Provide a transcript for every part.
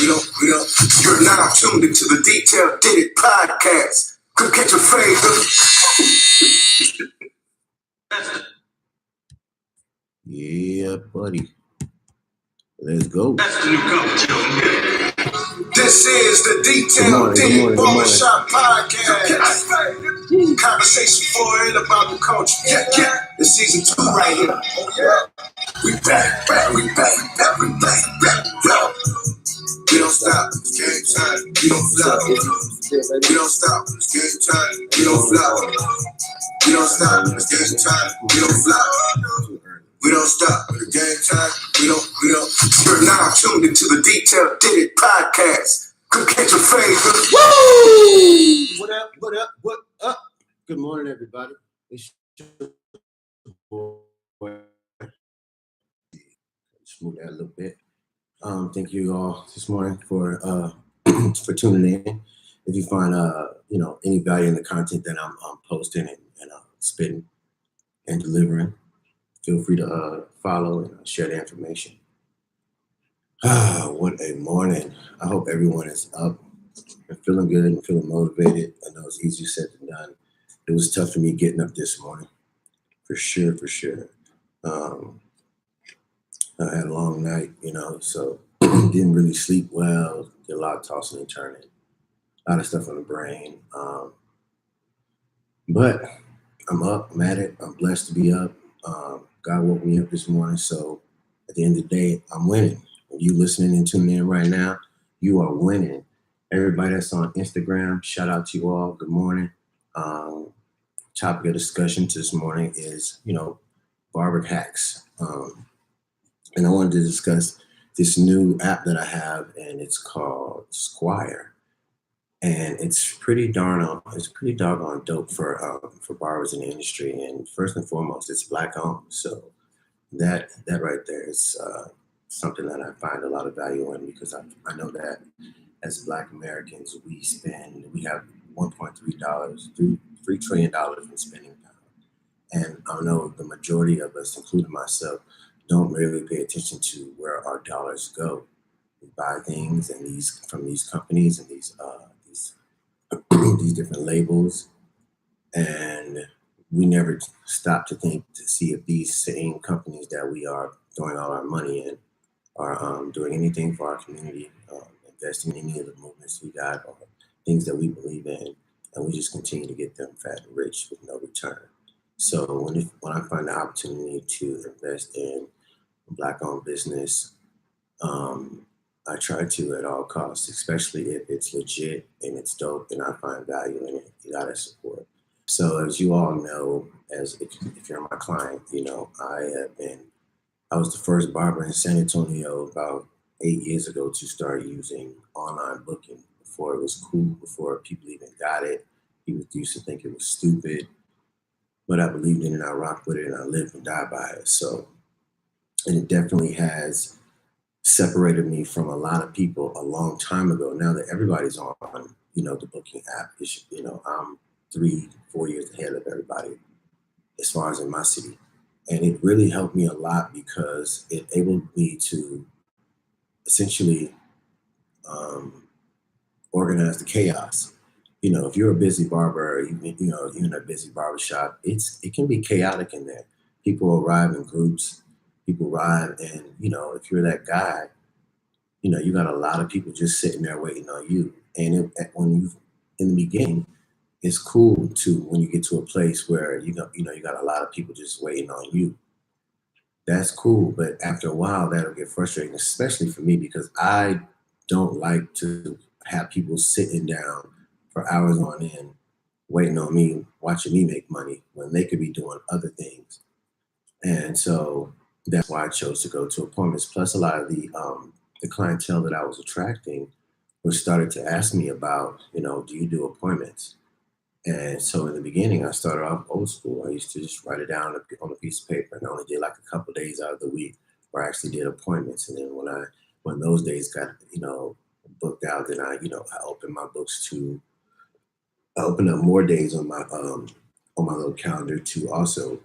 You're now tuned into the Detailed Did It podcast. Come catch a fade. Yeah, buddy. Let's go. That's the new cover, This is the Detailed Did It Barbershop podcast. Conversation for and about the culture. Yeah. It's season 2 right here. Oh, yeah. We back. We don't stop. It's game time. We don't flop. We don't stop. It's game time. We don't flop. We don't stop. It's game time. We don't flop. We don't stop. It's game time. We don't. You're now tuned into the Detailed Did It podcast. Come catch a fade. Woo! What up? Good morning, everybody. It's your boy. Smooth that a little bit. Thank you all this morning for tuning in. If you find any value in the content that I'm posting and spitting and delivering, feel free to follow and share the information. What a morning. I hope everyone is up and feeling good and feeling motivated. I know it's easier said than done. It was tough for me getting up this morning, for sure. I had a long night, so didn't really sleep well. Did a lot of tossing and turning, a lot of stuff on the brain. But I'm up, I'm at it. I'm blessed to be up. God woke me up this morning, so at the end of the day, I'm winning. If you listening and tuning in right now, you are winning. Everybody that's on Instagram, shout out to you all. Good morning. Topic of discussion this morning is, barber hacks. And I wanted to discuss this new app that I have, and it's called SQUIRE. And it's pretty doggone dope for barbers in the industry. And first and foremost, it's Black owned. So that right there is something that I find a lot of value in, because I know that as Black Americans, we have $3 trillion in spending power. And I know the majority of us, including myself, don't really pay attention to where our dollars go. We buy things from these companies and these different labels, and we never stop to think to see if these same companies that we are throwing all our money in are doing anything for our community, investing in any of the movements we got or things that we believe in, and we just continue to get them fat and rich with no return. So when I find the opportunity to invest in Black-owned business, I try to at all costs, especially if it's legit and it's dope and I find value in it. You gotta support. So as you all know, if you're my client, I was the first barber in San Antonio about 8 years ago to start using online booking before it was cool, before people even got it. People used to think it was stupid, but I believed in it and I rocked with it and I lived and died by it. So, and it definitely has separated me from a lot of people a long time ago. Now that everybody's on, the booking app, I'm 3-4 years ahead of everybody as far as in my city. And it really helped me a lot because it enabled me to essentially organize the chaos. If you're a busy barber, you're in a busy barbershop, it can be chaotic in there. People arrive in groups. People ride, and if you're that guy, you got a lot of people just sitting there waiting on you. And in the beginning, it's cool when you get to a place where you got a lot of people just waiting on you. That's cool, but after a while, that'll get frustrating, especially for me, because I don't like to have people sitting down for hours on end, waiting on me, watching me make money when they could be doing other things. And so that's why I chose to go to appointments. Plus, a lot of the clientele that I was attracting started to ask me about, do you do appointments? And so in the beginning, I started off old school. I used to just write it down on a piece of paper, and I only did like a couple of days out of the week where I actually did appointments. And then when those days got booked out, then I opened my books I opened up more days on my little calendar to also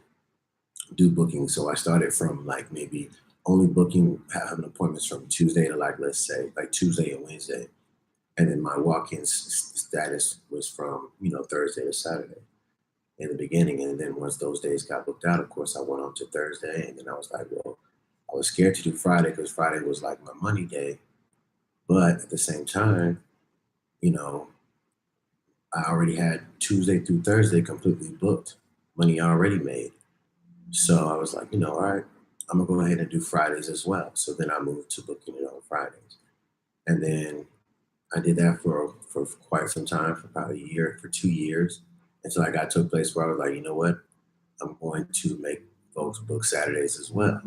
do booking. So I started from like maybe only having appointments from Tuesday to like, let's say like Tuesday and Wednesday. And then my walk-in status was from, Thursday to Saturday in the beginning. And then once those days got booked out, of course, I went on to Thursday. And then I was like, well, I was scared to do Friday because Friday was like my money day. But at the same time, I already had Tuesday through Thursday completely booked, money already made. So I was like, all right, I'm gonna go ahead and do Fridays as well. So then I moved to booking it on Fridays. And then I did that for quite some time, for about a year, for 2 years. Until I got to a place where I was like, you know what? I'm going to make folks book Saturdays as well.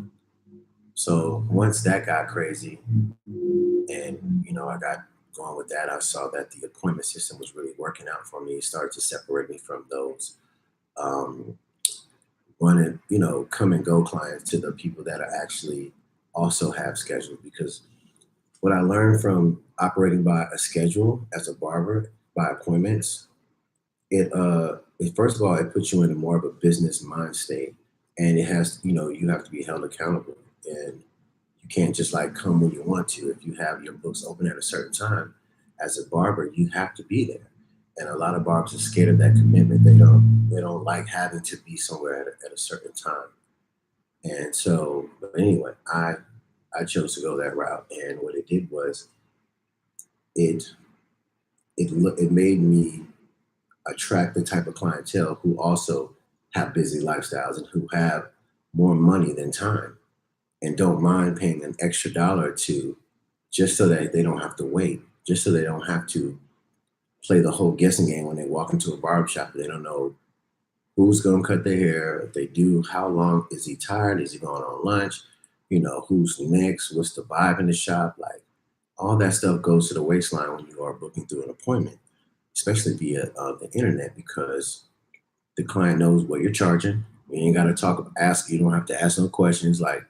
So once that got crazy and, I got going with that, I saw that the appointment system was really working out for me. It started to separate me from those um, running, come and go clients to the people that are actually also have schedules. Because what I learned from operating by a schedule as a barber, by appointments, it first of all, it puts you in a more of a business mind state, and it has, you have to be held accountable, and you can't just like come when you want to. If you have your books open at a certain time, as a barber, you have to be there. And a lot of barbers are scared of that commitment. They don't like having to be somewhere at a certain time. And so, but anyway, I chose to go that route, and what it did was it it made me attract the type of clientele who also have busy lifestyles and who have more money than time and don't mind paying an extra dollar or two just so that they don't have to wait, just so they don't have to play the whole guessing game when they walk into a barbershop. They don't know who's going to cut their hair. If they do, how long is he tired? Is he going on lunch? Who's next? What's the vibe in the shop? Like all that stuff goes to the waistline when you are booking through an appointment, especially via the internet, because the client knows what you're charging. You ain't got to ask. You don't have to ask no questions like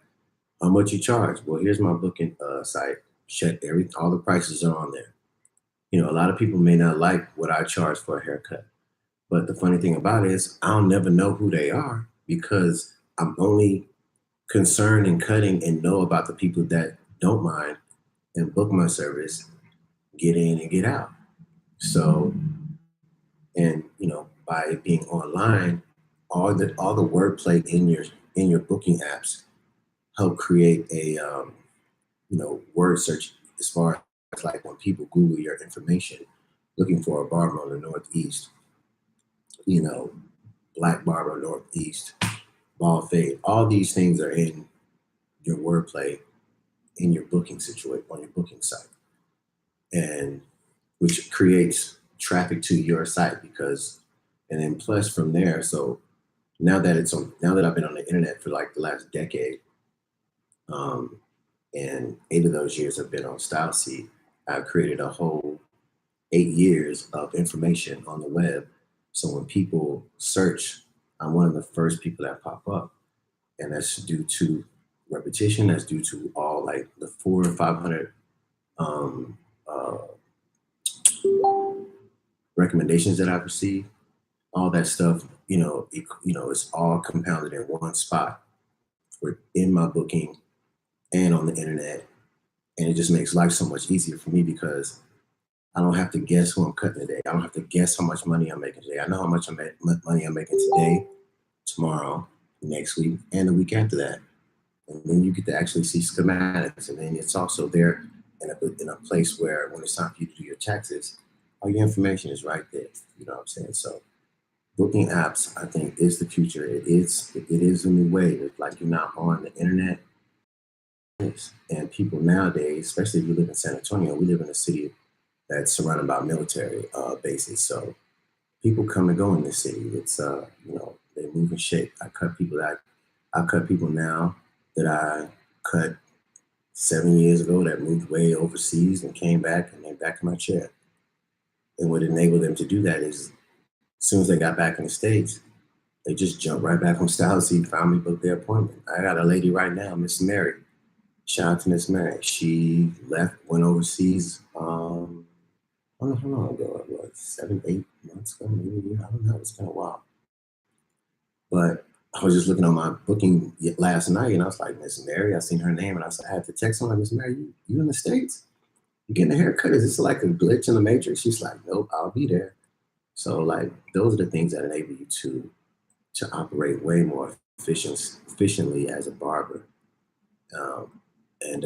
how much you charge. Well, here's my booking site. Check all the prices are on there. A lot of people may not like what I charge for a haircut. But the funny thing about it is I'll never know who they are because I'm only concerned in cutting and know about the people that don't mind and book my service, get in and get out. So, and by it being online, all the wordplay in your booking apps help create a word search as far as like when people Google your information looking for a barber on the Northeast, you know, black barber Northeast, bald fade. All these things are in your wordplay in your booking situation on your booking site, and which creates traffic to your site and then plus from there. So now that I've been on the internet for like the last decade, um, and 8 of those years have been on Style Seat, I've created a whole 8 years of information on the web. So when people search, I'm one of the first people that pop up. And that's due to repetition. That's due to all like the 400 or 500 uh, recommendations that I've received. All that stuff, it's all compounded in one spot in my booking and on the internet. And it just makes life so much easier for me because I don't have to guess who I'm cutting today. I don't have to guess how much money I'm making today. I know how much money I'm making today, tomorrow, next week, and the week after that. And then you get to actually see schematics. And then it's also there in a place where when it's time for you to do your taxes, all your information is right there. You know what I'm saying? So booking apps, I think, is the future. It is a new way. It's like you're not on the internet. And people nowadays, especially if you live in San Antonio, we live in a city that's surrounded by military bases. So people come and go in this city. It's they move and shake. I cut people now that I cut 7 years ago that moved way overseas and came back and they're back in my chair. And what enabled them to do that is as soon as they got back in the States, they just jumped right back on Style Seat, found me, booked their appointment. I got a lady right now, Miss Mary. Shout out to Miss Mary. She went overseas. I don't know how long ago it was, 7, 8 months ago, maybe. I don't know. It's been a while. But I was just looking on my booking last night, and I was like, Miss Mary, I seen her name, and I had to text her, like, Miss Mary, you in the States? You getting a haircut? Is this like a glitch in the matrix? She's like, nope, I'll be there. So like those are the things that enable you to operate way more efficiently as a barber. Um, and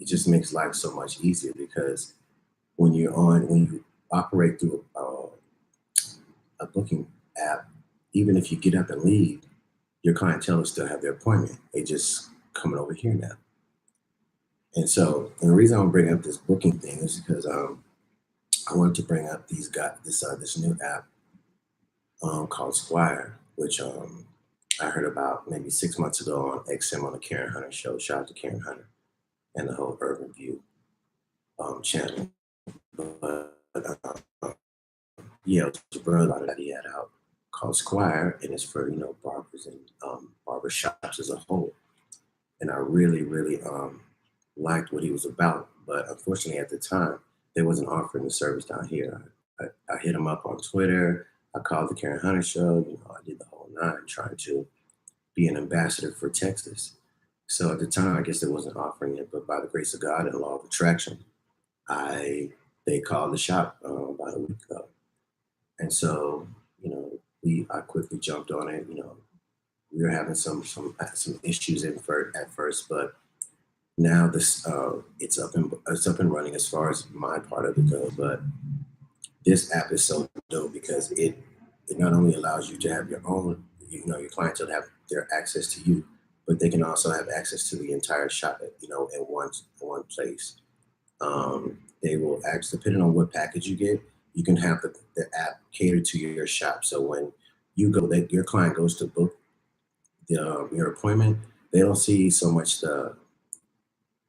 it just makes life so much easier because when you operate through a booking app, even if you get up and leave, your clientele will still have their appointment. They just coming over here now. And so, and the reason I'm bringing up this booking thing is because I wanted to bring up this new app called SQUIRE, which I heard about maybe 6 months ago on XM on the Karen Hunter show. Shout out to Karen Hunter and the whole Urban View channel. But yeah, it was a brother that he had out called SQUIRE, and it's for barbers and barber shops as a whole. And I really, really liked what he was about. But unfortunately, at the time, they wasn't offering the service down here. I hit him up on Twitter. I called the Karen Hunter show. I did the whole nine, trying to be an ambassador for Texas. So at the time, I guess they wasn't offering it, but by the grace of God and law of attraction, they called the shop about a week ago, and so I quickly jumped on it. We were having some issues at first, but now this it's up and running as far as my part of it goes. But this app is so dope because it not only allows you to have your own, your clients will have their access to you, but they can also have access to the entire shop, in one place. They will actually, depending on what package you get, you can have the app cater to your shop. So when your client goes to book your appointment, they don't see so much the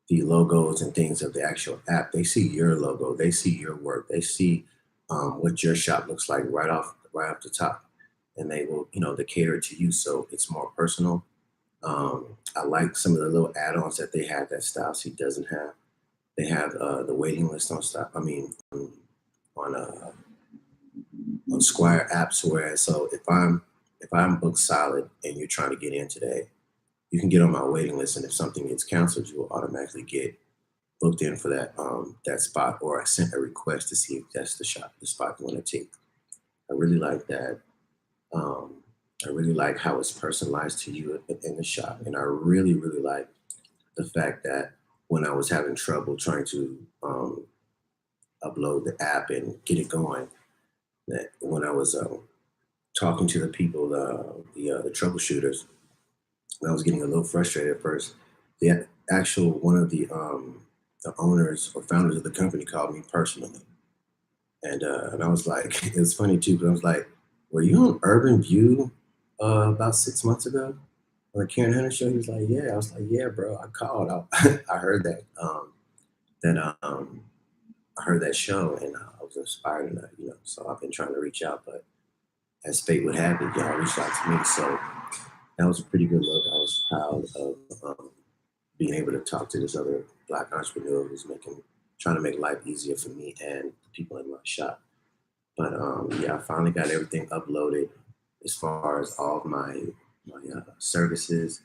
logos and things of the actual app. They see your logo, they see your work, they see what your shop looks like right off the top, and they will they cater to you, so it's more personal. I like some of the little add-ons that they have that Style Seat doesn't have. They have the waiting list on stuff. I mean, on Squire apps. Whereas, so if I'm booked solid and you're trying to get in today, you can get on my waiting list, and if something gets canceled, you will automatically get booked in for that spot, or I sent a request to see if that's the spot you want to take. I really like that. Um, I really like how it's personalized to you in the shop, and I really, really like the fact that when I was having trouble trying to upload the app and get it going, that when I was talking to the people, the troubleshooters, and I was getting a little frustrated at first, the actual one of the owners or founders of the company called me personally, and I was like, it was funny too, but I was like, "Were you on Urban View about 6 months ago on the Karen Hunter show?" He was like, "Yeah." I was like, "Yeah, bro, I called. I heard that I heard that show, and I was inspired, and so I've been trying to reach out, but as fate would have it, y'all reached out to me, so that was a pretty good look. I was proud of being able to talk to this other Black entrepreneur who's trying to make life easier for me and the people in my shop. But yeah, I finally got everything uploaded as far as all of my services,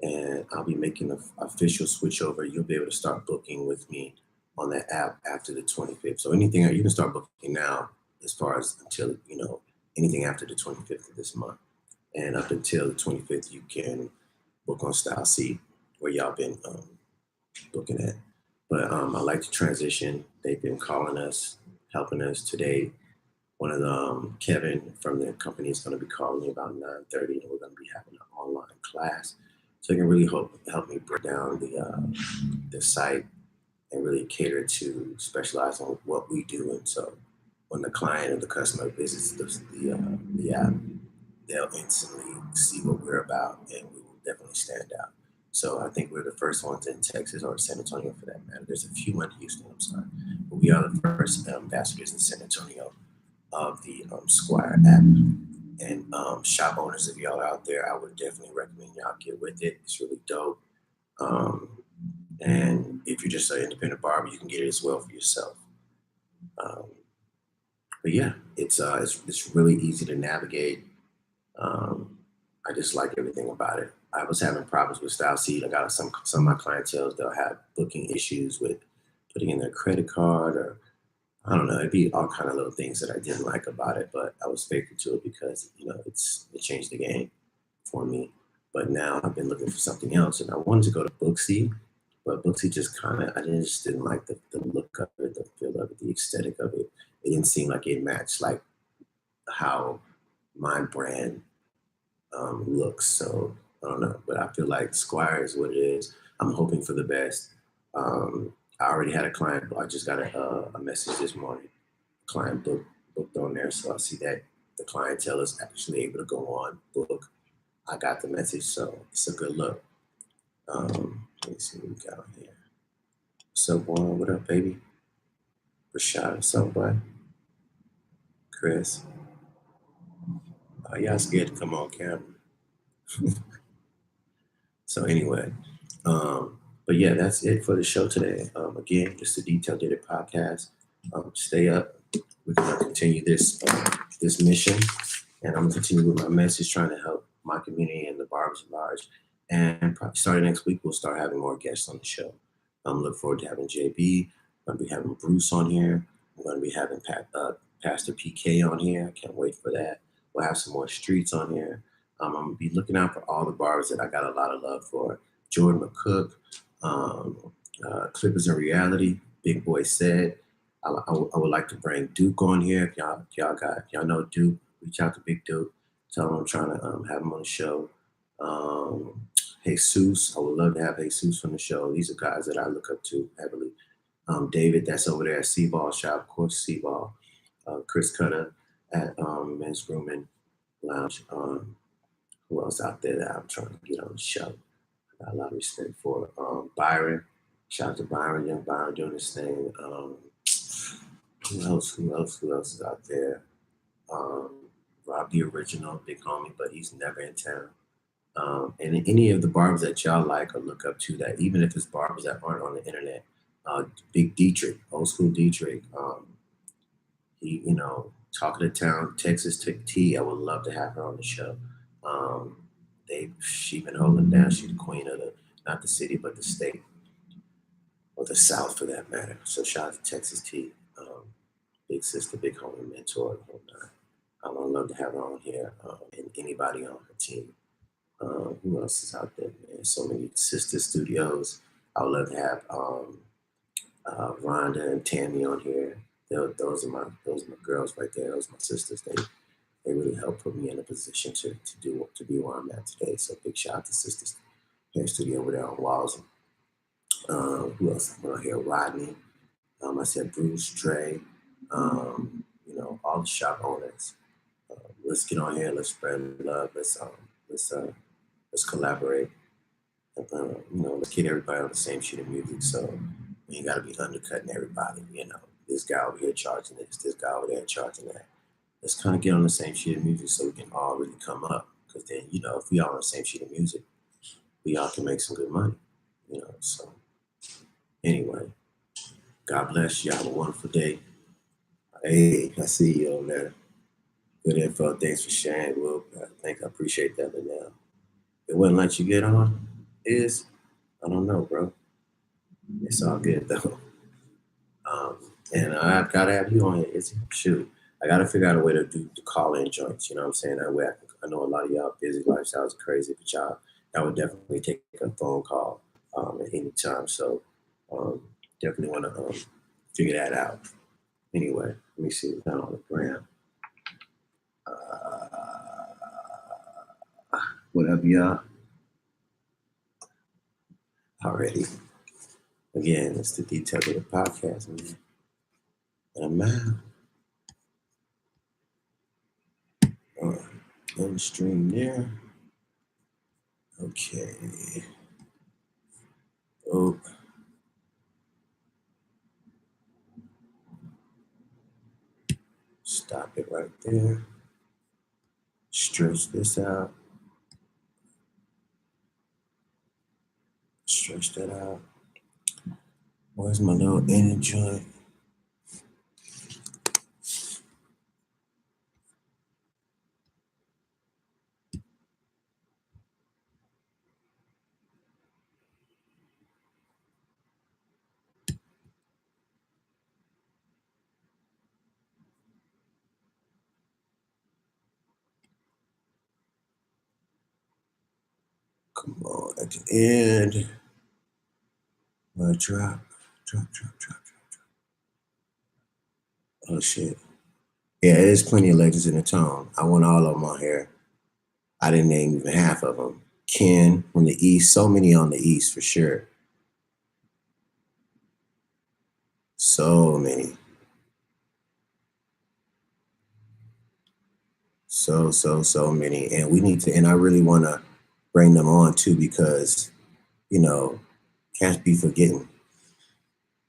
and I'll be making an official switch over. You'll be able to start booking with me on that app after the 25th. So anything you can start booking now, as far as until anything after the 25th of this month, and up until the 25th, you can book on Style Seat, where y'all been looking at. But I like to transition. They've been calling us, helping us today. One of the Kevin from the company is going to be calling me about 9:30, and we're going to be having an online class, so it can really help me break down the site and really cater to specialize on what we do. And so when the client or the customer visits the app, they'll instantly see what we're about, and we will definitely stand out. So I think we're the first ones in Texas, or San Antonio for that matter. There's a few in Houston, I'm sorry, but we are the first ambassadors in San Antonio of the Squire app. And shop owners, if y'all are out there, I would definitely recommend y'all get with it. It's really dope. And if you're just an independent barber, you can get it as well for yourself. Um, but yeah, it's really easy to navigate. Um, I just like everything about it. I was having problems with Style Seed. I got some of my clientele, they'll have booking issues with putting in their credit card, or I don't know, it'd be all kind of little things that I didn't like about it, but I was faithful to it because, it changed the game for me. But now I've been looking for something else, and I wanted to go to Booksy, but Booksy just kind of, I just didn't like the look of it, the feel of it, the aesthetic of it. It didn't seem like it matched like how my brand looks. So I don't know, but I feel like Squire is what it is. I'm hoping for the best. I already had a client. I just got a message this morning. Client booked on there, so I see that the clientele is actually able to go on book. I got the message, so it's a good look. Let me see what we got on here. What's up, Juan? What up, baby? Rashad, what's up, boy? Chris. Y'all scared to come on camera. So anyway, but yeah, that's it for the show today. Again, just a Detailed Data podcast. Stay up. We're gonna continue this mission, and I'm gonna continue with my message, trying to help my community and the barbers at large. And probably starting next week, we'll start having more guests on the show. Look forward to having JB. I'm gonna be having Bruce on here. I'm gonna be having Pastor PK on here. I can't wait for that. We'll have some more streets on here. I'm gonna be looking out for all the barbers that I got a lot of love for. Jordan McCook, Clippers in Reality, Big Boy Said. I would like to bring Duke on here. If y'all know Duke, reach out to Big Duke. Tell him I'm trying to have him on the show. Jesus, I would love to have Jesus on the show. These are guys that I look up to heavily. David, that's over there at Seaball Shop, of course, Seaball. Chris Cutter at Men's Grooming Lounge. Who else out there that I'm trying to get on the show? I got a lot of respect for. Byron, shout out to Byron, young Byron doing this thing. Who else is out there? Rob the Original, big homie, but he's never in town. And any of the barbers that y'all like or look up to, that even if it's barbers that aren't on the internet, Big Dietrich, old school Dietrich, he, talking to town, Texas T, I would love to have her on the show. She been holding down. She's the queen of not the city, but the state, or the South for that matter. So shout out to Texas T, big sister, big homie, mentor, and whatnot. I would love to have her on here, and anybody on her team. Who else is out there, man? So many sister studios. I would love to have Rhonda and Tammy on here. Those are my girls right there. Those are my sisters. They really helped put me in a position to be where I'm at today. So big shout out to Sisters Hair Studio over there on Walls. Who else? I'm gonna hear Rodney. I said Bruce, Dre. All the shop owners. Let's get on here. Let's spread love. Let's collaborate. Let's get everybody on the same sheet of music. So you got to be undercutting everybody. This guy over here charging this guy over there charging that. Let's kind of get on the same sheet of music so we can all really come up. Because then, if we all on the same sheet of music, we all can make some good money. So anyway, God bless you. Have a wonderful day. Hey, I see you over there. Good info. Thanks for sharing, Will. I appreciate that. But now, it wouldn't let you get on. I don't know, bro. It's all good though. And I've got to have you on here. Shoot, I got to figure out a way to do the call-in joints. You know what I'm saying? That way, I know a lot of y'all busy lifestyles are crazy, but y'all would definitely take a phone call at any time. So definitely want to figure that out. Anyway, let me see what's down on the gram. What up, y'all? Already. Again, it's the Detailed Data podcast, man. And I'm out. On the stream there. Okay. Oh. Stop it right there. Stretch this out. Stretch that out. Where's my little inner joint? Come on, at the end. Drop. Oh shit. Yeah, there's plenty of legends in the tone. I want all of them on here. I didn't name even half of them. Ken from the East, so many on the East for sure. So many. So many. And we need to, and I really want to bring them on too, because, you know, can't be forgetting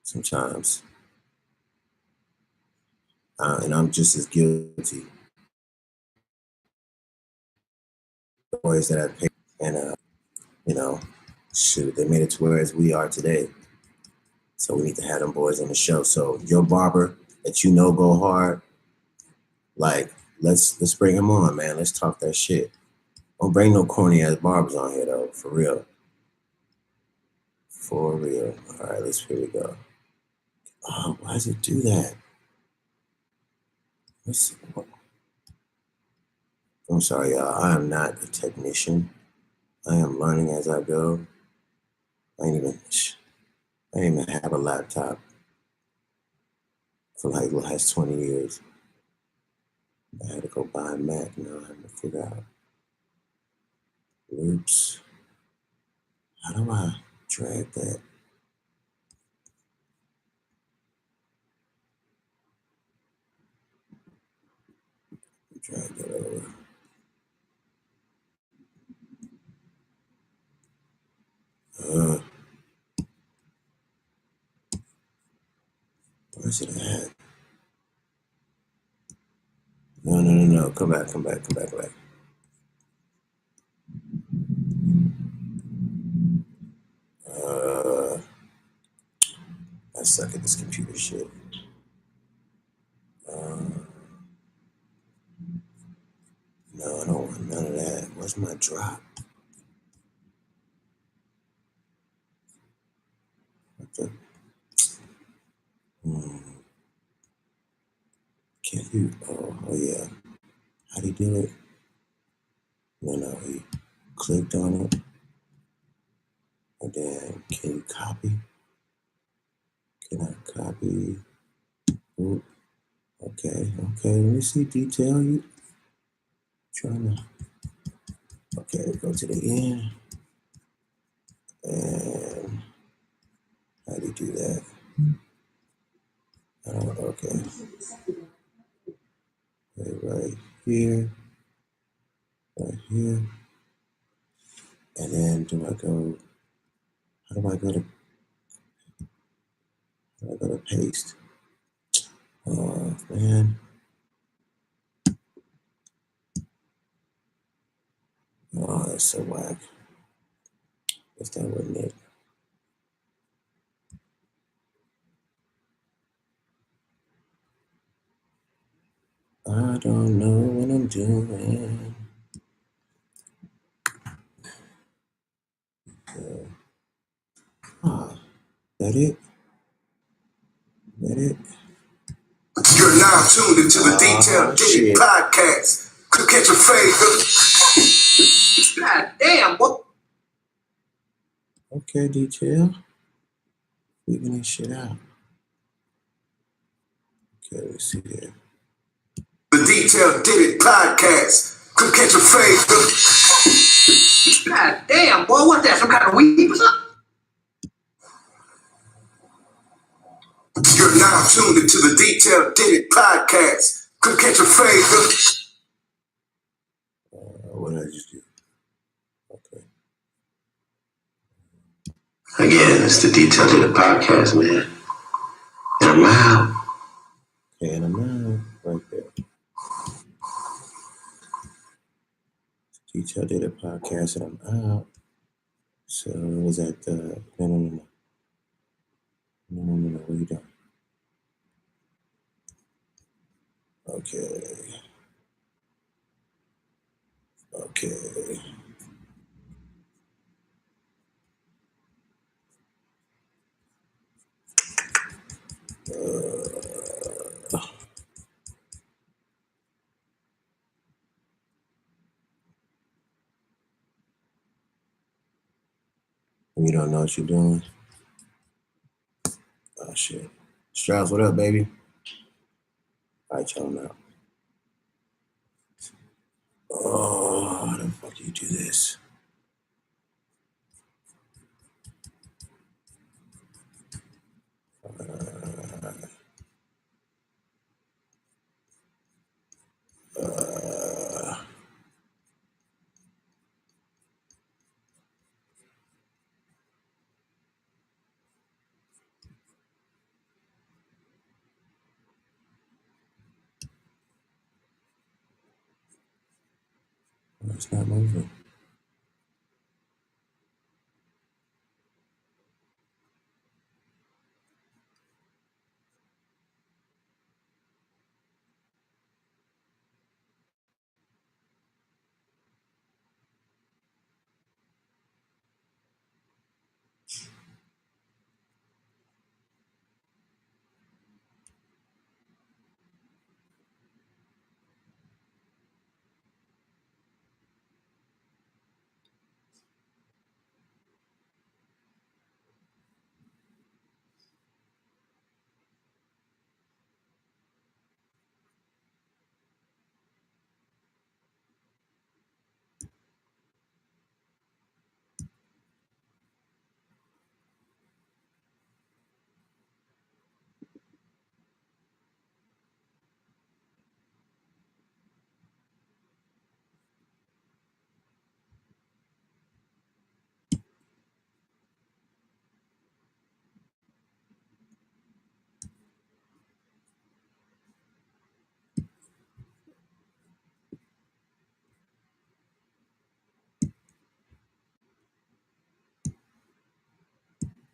sometimes. And I'm just as guilty. The boys that I picked, and, you know, shoot, they made it to where as we are today. So we need to have them boys on the show. So your barber that you know go hard, like, let's bring him on, man. Let's talk that shit. Don't bring no corny ass barbers on here though, for real. For real. All right, here we go. Oh, why does it do that? Let's see. I'm sorry, y'all. I am not a technician. I am learning as I go. I ain't even have a laptop for like the last 20 years. I had to go buy a Mac. Now I have to figure out. Oops. How do I drag that? Drag that over. Where's it at? No. Come back. I suck at this computer shit. No, I don't want none of that. Where's my drop? What the? Can't you? Oh yeah. How do you do it? No, he clicked on it. And then, can you copy? Can I copy? Oop. Okay. Let me see detail. You trying to? Okay, go to the end. And how do you do that? Okay. Right here. Right here. And then how do I go to paste? Oh man. Oh, that's so whack. Guess that wasn't it. I don't know what I'm doing. That it? You're now tuned into the Detailed Daily Podcast. Could catch a fade. God damn, what? Okay, Detail. Figuring this shit out. Okay, let's see here. The Detailed Daily Podcast. Could catch a fade. God damn, boy, what that? Some kind of weed or something? You're now tuned into the Detailed Daily Podcast. Could catch a fade. What did I just do? Okay. Again, it's the Detailed Daily Podcast, man. And I'm out. Okay, and I'm out right there. Detailed Data Podcast, and I'm out. So was that the no. What are you doing? Okay. You don't know what you're doing? Oh, shit. Strauss, what up, baby? All right, y'all now. Oh, how the fuck do you do this? It's not moving.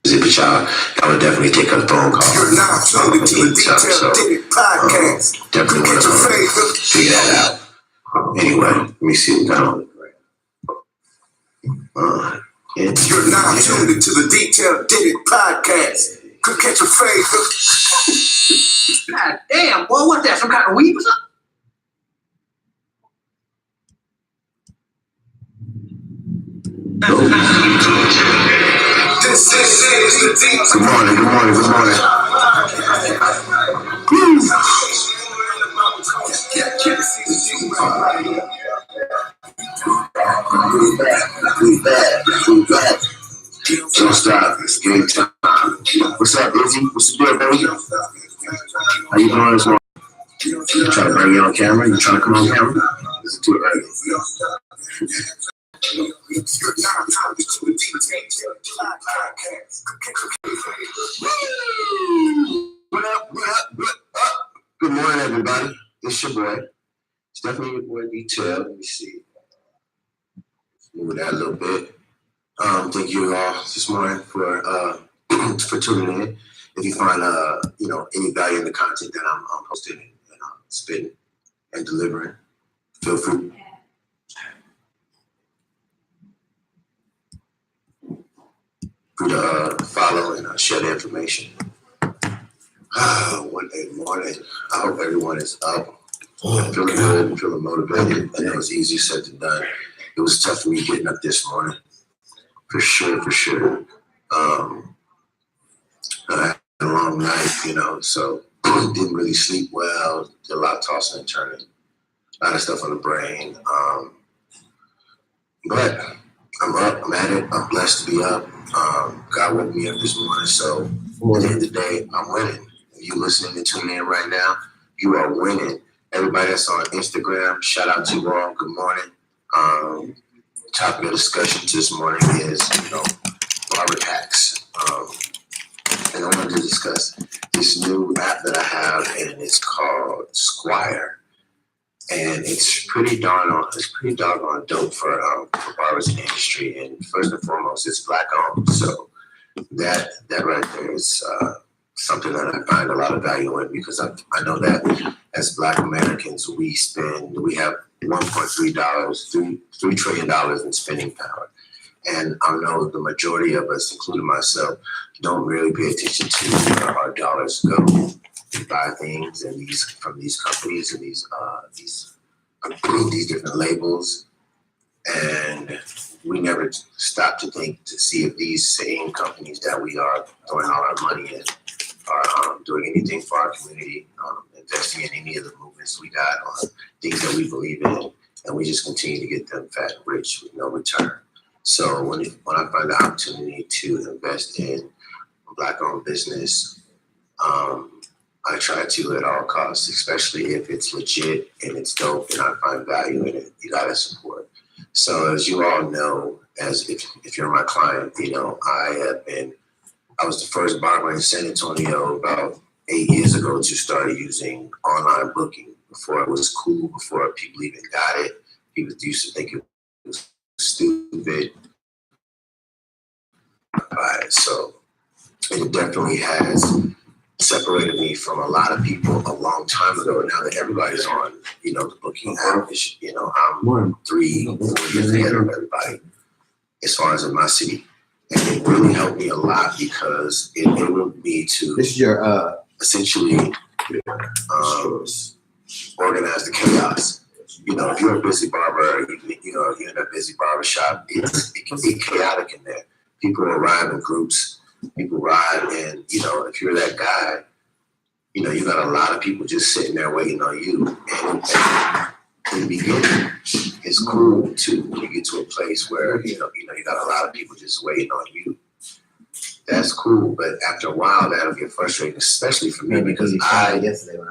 But y'all, I would definitely take a phone call. You're now tuned into the Detail podcast. Definitely want to figure that out. Anyway, let me see what's going on. You're now tuned into the Detail podcast. Could catch a fade. God damn, boy, what that? Some kind of weed or something? This is the Detail. Good morning. We back. Don't stop. It's game time. What's up, Izzy? What's the deal, baby? How you doing this morning? You trying to bring me on camera? You trying to come on camera? Is it too early? What up? Good morning, everybody. It's your boy. It's definitely your boy Detail. Let me see. Move that a little bit. Thank you all this morning for tuning in. If you find any value in the content that I'm posting and spitting and delivering, feel free to follow and share the information. One day morning. I hope everyone is up. Feeling good and feeling motivated. I know it's easier said than done. It was tough for me getting up this morning. For sure. I had a long night, so didn't really sleep well. Did a lot of tossing and turning. A lot of stuff on the brain. But I'm up, I'm at it. I'm blessed to be up. God woke me up this morning, so at the end of the day, I'm winning. If you listening and tuning in right now, you are winning. Everybody that's on Instagram, shout out to you all. Good morning. Topic of discussion this morning is, barber packs. And I wanted to discuss this new app that I have, and it's called SQUIRE. And it's pretty doggone dope for barbers in the industry. And first and foremost, it's Black owned. So that right there is something that I find a lot of value in, because I know that as Black Americans, we have $3 trillion in spending power. And I know the majority of us, including myself, don't really pay attention to where our dollars go to buy things and from these companies and these different labels. And we never stop to think to see if these same companies that we are throwing all our money in are doing anything for our community, investing in any of the movements we got, or things that we believe in, and we just continue to get them fat and rich with no return. So when I find the opportunity to invest in a Black-owned business, I try to at all costs, especially if it's legit and it's dope and I find value in it. You gotta support. So as you all know, as if you're my client, you know, I was the first barber in San Antonio about 8 years ago to start using online booking before it was cool, before people even got it. People used to think it was stupid. So it definitely has separated me from a lot of people a long time ago. Now that everybody's on, you know, the booking app, you know, I'm 3-4 years ahead of everybody as far as in my city. And it really helped me a lot because it enabled me to essentially organize the chaos. You know, if you're a busy barber, you know, you're in a busy barbershop, it can be chaotic in there. People arrive in groups, people ride, and, you know, if you're that guy, you know, you got a lot of people just sitting there waiting on you. And in the beginning, it's cool to when you get to a place where, you know, you got a lot of people just waiting on you. That's cool, but after a while, that'll get frustrating, especially for me because I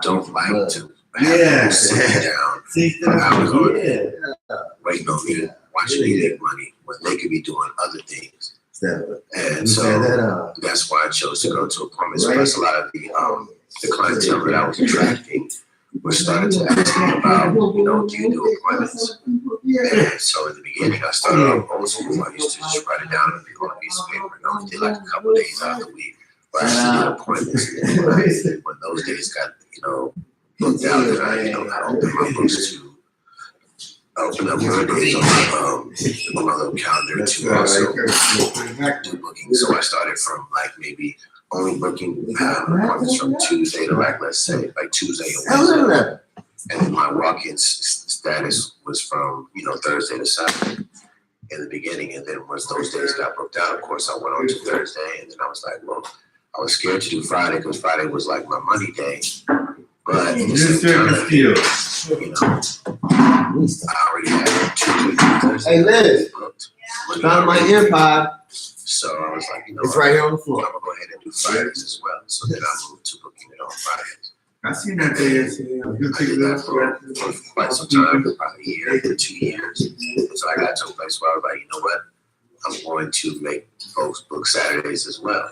don't like to have people sit down for hours on end, waiting on me, watching me make money when they could be doing other things. And so that's why I chose to go to appointments. Plus, a lot of the clientele that I was attracting was starting to ask me about, you know, do you do appointments? And so in the beginning, I started off old school. I used to just write it down on a piece of paper and only did like a couple of days out of the week where I actually did appointments. And when those days got, you know, booked out, then I, you know, I opened my books to open up more days on my little calendar to also do booking. So I started from like maybe only booking appointments from Tuesday to like, let's say like Tuesday and Wednesday. And then my walk-in status was from, you know, Thursday to Saturday in the beginning. And then once those days got booked out, of course, I went on to Thursday. And then I was like, well, I was scared to do Friday because Friday was like my money day. But at the same time, you know, I already had 2 weeks of Thursday. Hey, Liz, found my AirPod. So I was like, you know, it's right here on the floor. I'm going to go ahead and do Fridays as well. So then I moved to booking it on Fridays. I seen that day. I did that for quite some time, for about a year to 2 years. And so I got to a place where I was like, you know what? I'm going to make folks book Saturdays as well.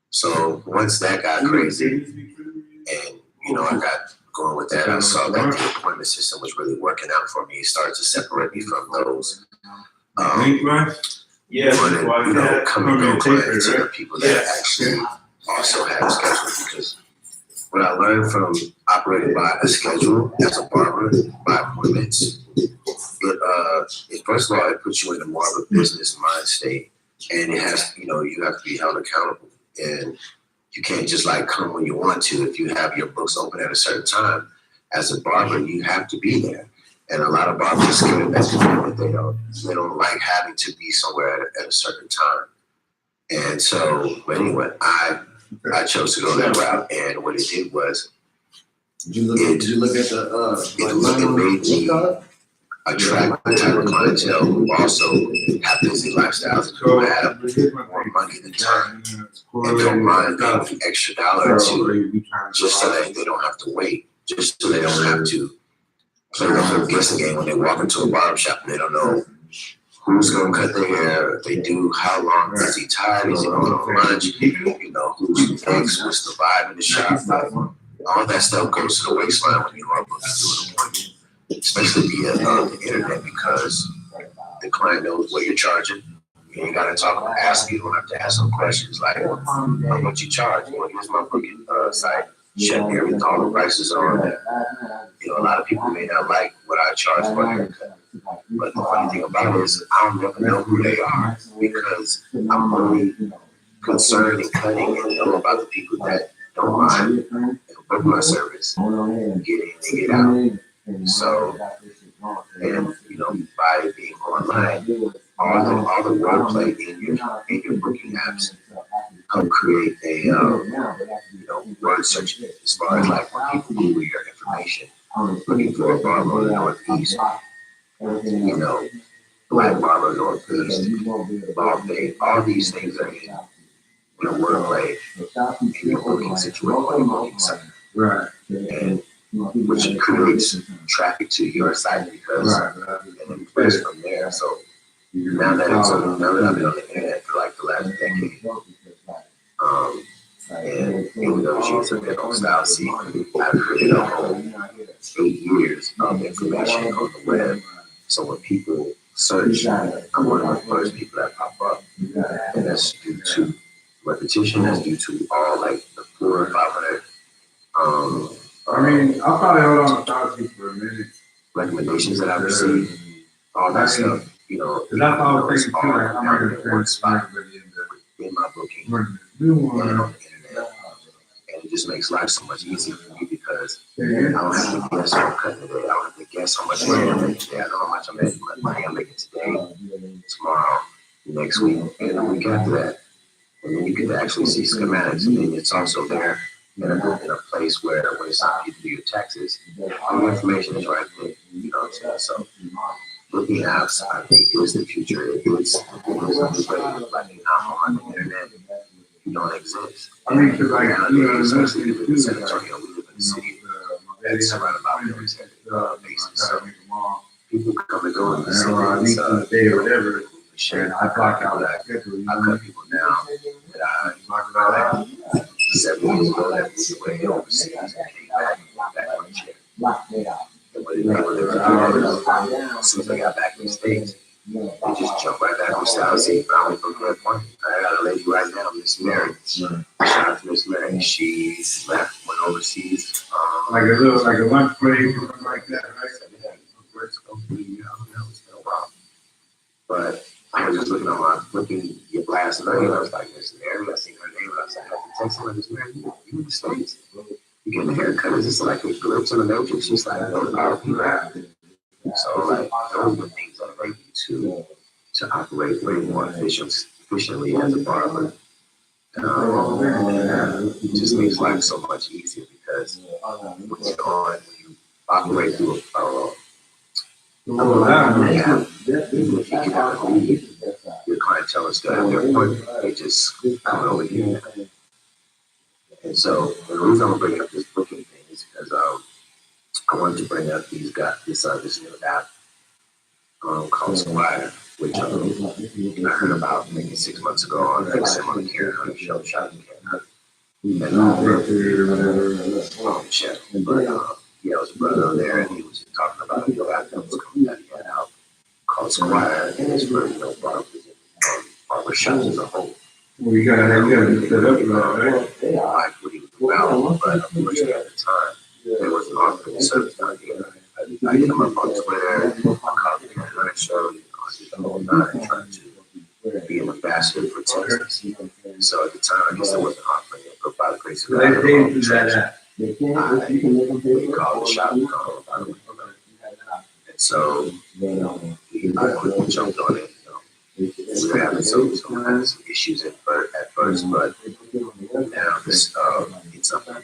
So once that got crazy and, you know, I got going with that, I saw that the appointment system was really working out for me. It started to separate me from those, you know, come and go clients and the people that actually also have a schedule. Because what I learned from operating by a schedule as a barber, by appointments, it first of all, it puts you in a more of a business mind state. And it has, you know, you have to be held accountable. And you can't just like come when you want to. If you have your books open at a certain time, as a barber, you have to be there. And a lot of barbers are scared of that. They don't like having to be somewhere at a certain time. And so, anyway, I chose to go that route. And what it did was, did you look at the it made me attract the type of clientele who also have busy lifestyles and who have more money than time and don't mind paying the extra dollar or two just so that they don't have to wait, just so they don't have to play the whole guessing game when they walk into a barbershop and they don't know who's going to cut their hair, if they do, how long, is he tired, is he going on lunch, you know, who's next, what's the vibe in the shop. All that stuff goes to the waistline when you are booking to an appointment, especially via the internet, because the client knows what you're charging. You ain't got to ask, you don't have to ask them questions like, how much you charge? Well, here's my booking site. Check everything, all the prices are on there. You know, a lot of people may not like what I charge for a haircut. But the funny thing about it is I don't never know who they are because I'm only concerned and cutting and know about the people that don't mind and book my service, get in and get out. So, and you know, by being online, all the role play in your booking apps help create a word search as far as like when people Google your information, looking for a barber in the Northeast, black barber Northeast, bald bay, all these things are in wordplay in your booking situation, booking site. Right. And which creates traffic to your site because and then plays from there. So now that I've been on the internet for like the last decade, and in those years I've been on Style Seek, I've created a whole 8 years of information on the web. So when people search, I'm one of the first people that pop up, and that's due to repetition. That's due to all like the 400 or 500. I'll probably hold on to Style Seek for a minute. Recommendations that I've received, all that stuff, Because that's all I was thinking too. Like, I'm not going to spot in my booking and on the internet. And it just makes life so much easier for me because I don't have to guess what I'm cutting today. I don't have to guess how much money I'm making today. I know how much money I'm making today, tomorrow, next week, and the week after that. And then you get to actually see schematics, and then it's also there in a place where when it's time for you to do your taxes, all the information is right there. You know what I'm saying? So looking apps, I think, is the future. It's the new way. Like now on the internet, you don't exist. Because like, especially if you live in San Antonio, we live in a city that's surrounded by military bases. So people come and go in the city. Whatever. And I block out that. I cut people down that I 7 years ago that moved away overseas and came back on the chair. And when they were as soon as I got back in the States, they just jumped right back on Style Seek. I went from that point. I got a lady right now, Miss Mary. Shout out to Miss Mary. She left, went overseas. Like a lunch break or something like that, right? It's been a while. But I was just looking on my booking last night, and I was like, Miss Mary, I seen her name, and I was like, I have to text her, Miss Mary, you in the States? You getting a haircut? Is this like a glimpse in the matrix? She's like, no, so like those are things that make you to operate way more efficiently as a barber. It just makes life so much easier because when you operate through even if you get out of leave, your clientele is still at their appointment. They just come over here. And so the reason I'm bringing up this booking thing is because I wanted to bring up this new app called SQUIRE, which I heard about maybe 6 months ago on the Karen Hunter show, shot in Karen Hunter. And chef. But it was a brother over there, and he was talking about a new app that was coming that he had out called SQUIRE, and it's for barber shops as a whole. Well, you gotta be set up for that, right? I liked what he was about, but unfortunately at the time, there wasn't offering the service down here. I hit him up on Twitter, I called the Karen Hunter show, did the whole nine, trying to be an ambassador for Texas. So at the time, he still wasn't offering it, but by the grace of God, we called the shop, by the way. And so, I quickly jumped on it. We were having some issues at first, but now it's up and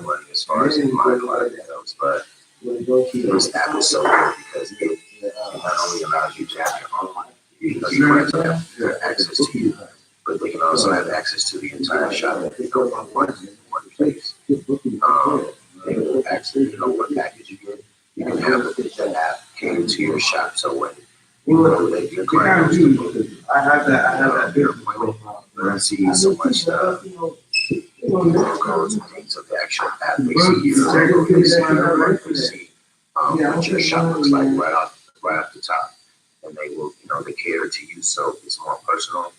running as far as my client goes. But this app is so good because it not only allows you to have your own, you might have access to you, but they can also have access to the entire shop on one place. They will actually, what package you get. You can have the app came to your shop, so when you know that your client goes to book, I have that your appointment, but I see so much stuff, codes and things of the actual app. They see your logo, they see your work, they see what your shop looks like right off the top, and they will, they cater to you, so it's more personal.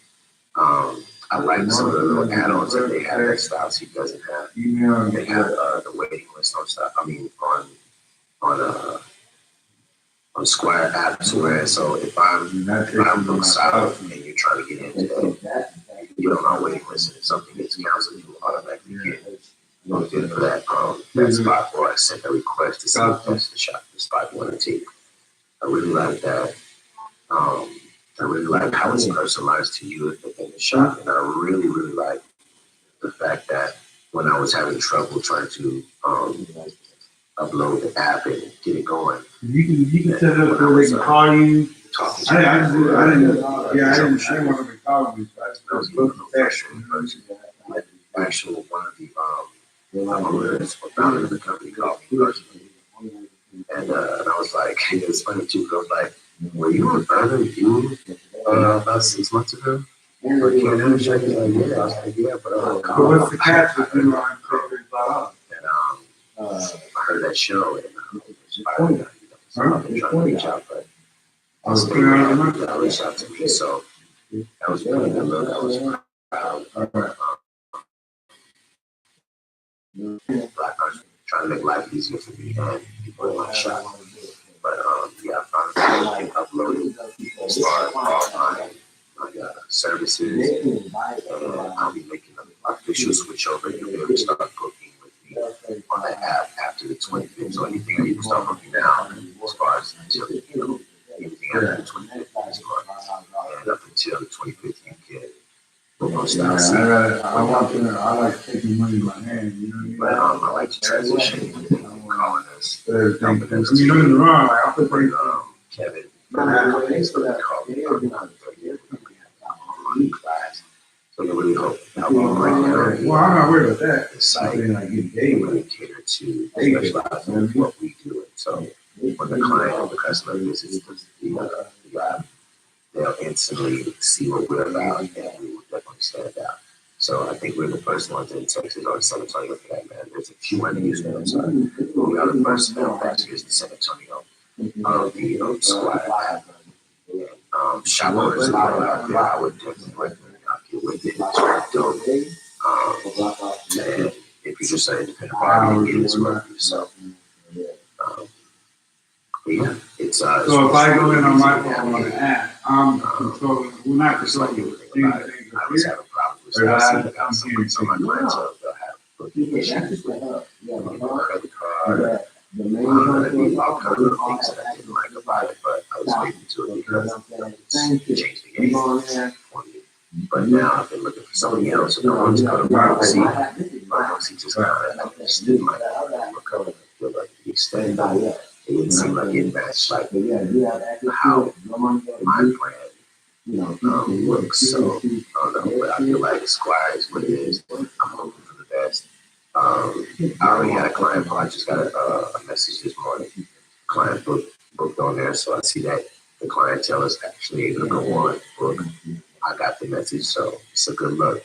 I like some of the little add-ons that they have that Style Seek doesn't have. They have the waiting list on stuff. I mean, on SQUIRE apps, where so if I'm booked south and you're trying to get in today, you don't know waiting list, and if something gets canceled, you will automatically get moved in for that spot, or I sent a request to see if that's the spot you want to take. I really like that. really like how it's personalized to you in the shop, and I really, really like the fact that when I was having trouble trying to upload the app and get it going, you can set up so they can call you. Talking to I didn't want them to call me. So I was a little frustrating person. Like, actual one of the owners or founder of the company called me personally. And I was like, it was funny too, because I was like, were you on Burner you about 6 months ago? Or Canada? And yeah, I was like, yeah, but But what's the catch with you on and I heard that show and it inspired me. So I've been trying to reach out, but I was thinking y'all reach out to me. So that was really good look. I was proud. Black person trying to make life easier for me and people in my shop. But yeah, I found it uploaded as far as all my services, and I'll be making an official switch over. You'll be able to start booking with me on the app after the 25th. So anything that you can start booking now, as far as until anything after the 25th is going, and up until the 25th, you can book on style. I like taking money in my hand, you know what I mean? But I like to transition calling us. Nothing wrong. Like, I'll put Kevin. Companies for that call me class. So they really hope that we right now. Well, I'm not worried about that. The site like getting paid really cater to specialize in what we do. And so when the client or the customer visits the app, they'll instantly see what we're about, and we will definitely stand out. So I think we're the first ones in Texas or San Antonio for that, man. There's a few in Houston, I'm sorry. We are the first manufacturers in San Antonio. The SQUIRE app. Shop owners that are out there, I would definitely recommend y'all get with it. It's very dope. And if you're just an independent barber, you get this work for yourself. But yeah, it's so if I go in on my phone on the app, I'm controlling, well, not controlling, I was having problems with that. Some of my clients they'll have booking issues with credit card. All kinds of things that I didn't like about it, but I was able to because it changed the game for me. But now I've been looking for something else. So I want to go to Roxy. Roxy just kind of just didn't like recover. Feel like the extent of it. It didn't seem like it matched like how my plan works. So I don't know, but I feel like SQUIRE is what it is. I'm hoping for the best. I already had a client. I just got a message this morning. Client booked on there, so I see that the clientele is actually able to go on book. I got the message, so it's a good look.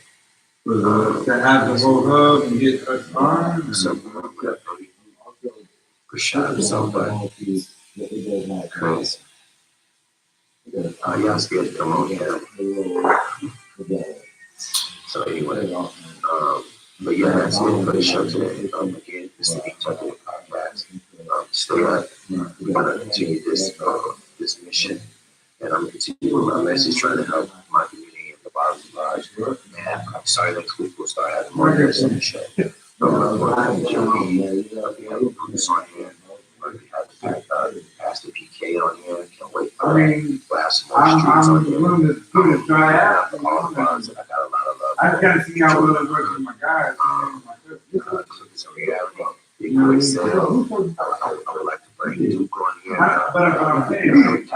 To have the whole hub and get touched on. So for sure. So, but crazy. Y'all scared to come on here. So anyway, but yeah, that's it for the show today. Again, this is the Executive Podcast. Stay up. We're gonna continue this mission, and I'm gonna continue with my message, trying to help my community and the barbers large. And I'm sorry, next week we'll start having more guests on the show. We'll have Bruce on here. We have Pastor PK on here. Can't wait for that. We'll have some more streets on here. I'm try out. All the bars that I got a lot of love. I just gotta see how well it works with my guys. So reality, big quick sale. I would like to bring Duke on here. But I'm saying,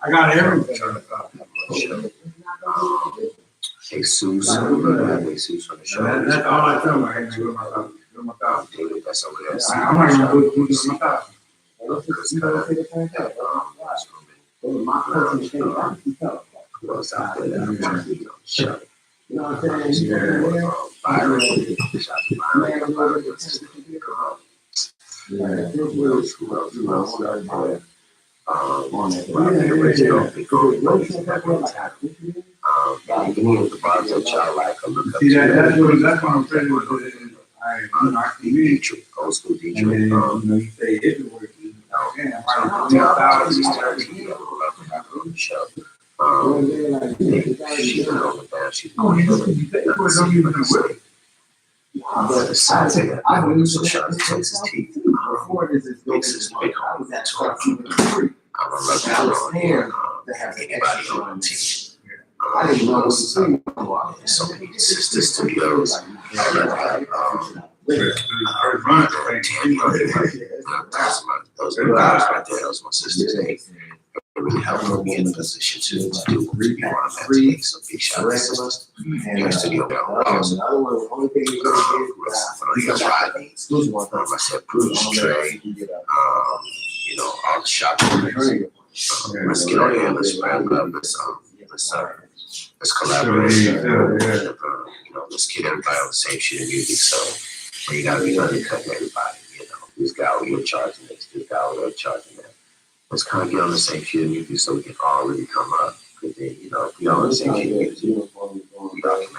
I got everything. Jesus, we're gonna have Jesus on the show. That's all I tell my David, that's over there. I'm not gonna put you in my house. Who else out there that I'm trying to be on the show? You know what I'm saying? Byron, shout out to Byron. Who else? The original Big Gold Buddies and everyone's happy. Any of the bars that y'all like, or look up to. That's what I'm saying. Old school DJ. You say it works. Show. She's not on the band. She's going to I went to shout to Texas Teeth. Mixes big home. I'm a lucky anybody on the team. I didn't know so many sister studios. Those are guys right there. Those are my sisters. They really helped me in the position to do what we want to make some big shout out sisters. In the studio, myself, Bruce, Trey, you know, all the shop owners. Let's get on here. Let's wrap up. Let's collaborate. You know, let's get everybody on the same sheet of music. So you gotta be undercutting everybody. You know, this guy over here charging this, this guy over there charging that. Let's kind of get on the same sheet of music so we can all really come up. Because then, you know, if we all on the same sheet of music, we all can